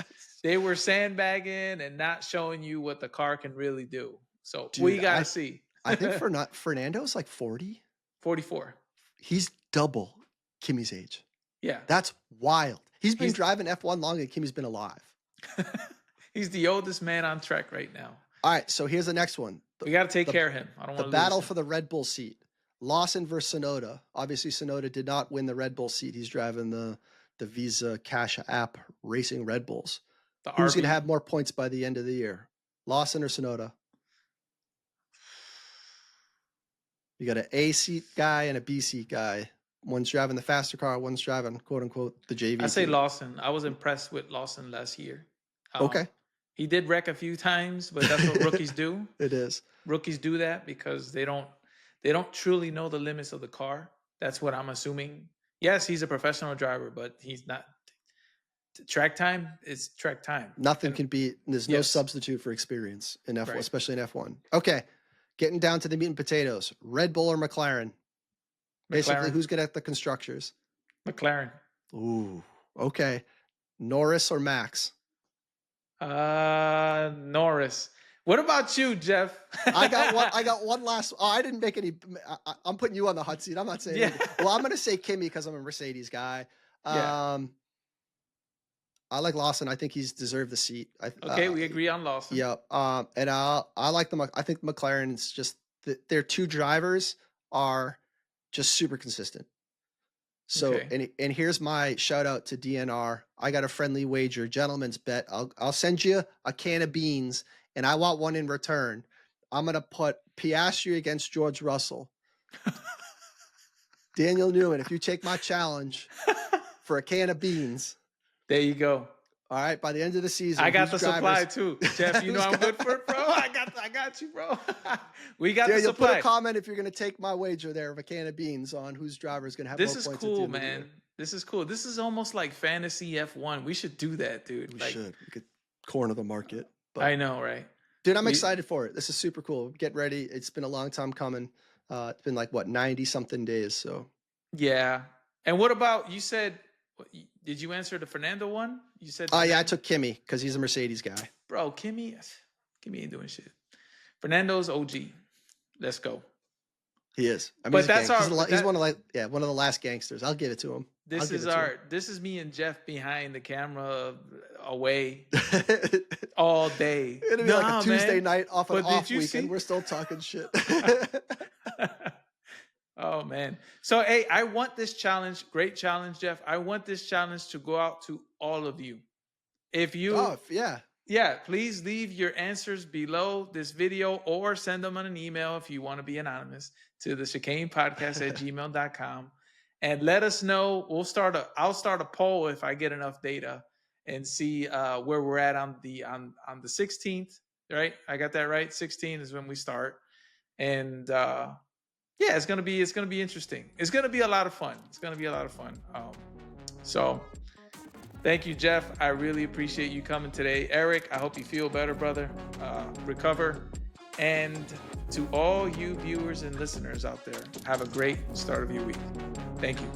They were sandbagging and not showing you what the car can really do. So Dude, we got to see. I think Fernando's like 40. 44. He's double Kimi's age. Yeah. That's wild. He's been driving F1 longer than Kimi's been alive. He's the oldest man on track right now. All right, so here's the next one. We got to take care of him. I don't want to The battle for the Red Bull seat. Lawson versus Sonoda. Obviously, Sonoda did not win the Red Bull seat. He's driving the Visa Cash App Racing Red Bulls. Who's going to have more points by the end of the year? Lawson or Sonoda? You got an A seat guy and a B seat guy. One's driving the faster car. One's driving, quote unquote, the JV. I say Lawson. I was impressed with Lawson last year. Okay. He did wreck a few times, but that's what rookies do. It is. Rookies do that because they don't truly know the limits of the car. That's what I'm assuming. Yes, he's a professional driver, but he's not. Track time is track time. Nothing can beat. There's no substitute for experience in F1, especially in F1. Okay. Getting down to the meat and potatoes. Red Bull or McLaren? Basically, who's good at the constructors? McLaren. Ooh, okay. Norris or Max? Norris. What about you, Jeff? I got one last. Oh, I didn't make any. I'm putting you on the hot seat. I'm not saying. Yeah. Well, I'm going to say Kimi because I'm a Mercedes guy. I like Lawson. I think he's deserved the seat. Okay, we agree on Lawson. Yep. And I like them. I think McLaren's just their 2 drivers are just super consistent. So and here's my shout out to DNR. I got a friendly wager, gentleman's bet. I'll send you a can of beans, and I want one in return. I'm gonna put Piastri against George Russell. Daniel Newman, if you take my challenge for a can of beans. There you go. All right. By the end of the season, I got the supply too, Jeff. You know I'm good for it, bro. I got you, bro. We got the supply. Put a comment if you're going to take my wager there of a can of beans on whose driver is going to have more points. This is cool, man. This is cool. This is almost like fantasy F1. We should do that, dude. We should. We could corner the market. But, I know, right? Dude, I'm excited for it. This is super cool. Get ready. It's been a long time coming. It's been like 90 something days. So yeah. And what about you said? Did you answer the Fernando one? You said. Oh yeah, I took Kimi because he's a Mercedes guy. Bro, Kimi ain't doing shit. Fernando's OG. Let's go. He is. I mean, but that's he's one of the last gangsters. I'll give it to him. This is me and Jeff behind the camera away all day. It'll be like a Tuesday night off an off weekend. We're still talking shit. Oh man. So hey, I want this challenge. Great challenge, Jeff. I want this challenge to go out to all of you. If you please leave your answers below this video or send them on an email if you want to be anonymous to the chicanepodcast@gmail.com and let us know. I'll start a poll if I get enough data and see where we're at on the 16th, right? I got that right. 16 is when we start. And yeah, it's gonna be interesting. It's gonna be a lot of fun. So thank you, Jeff. I really appreciate you coming today. Eric, I hope you feel better, brother. Recover. And to all you viewers and listeners out there, have a great start of your week. Thank you.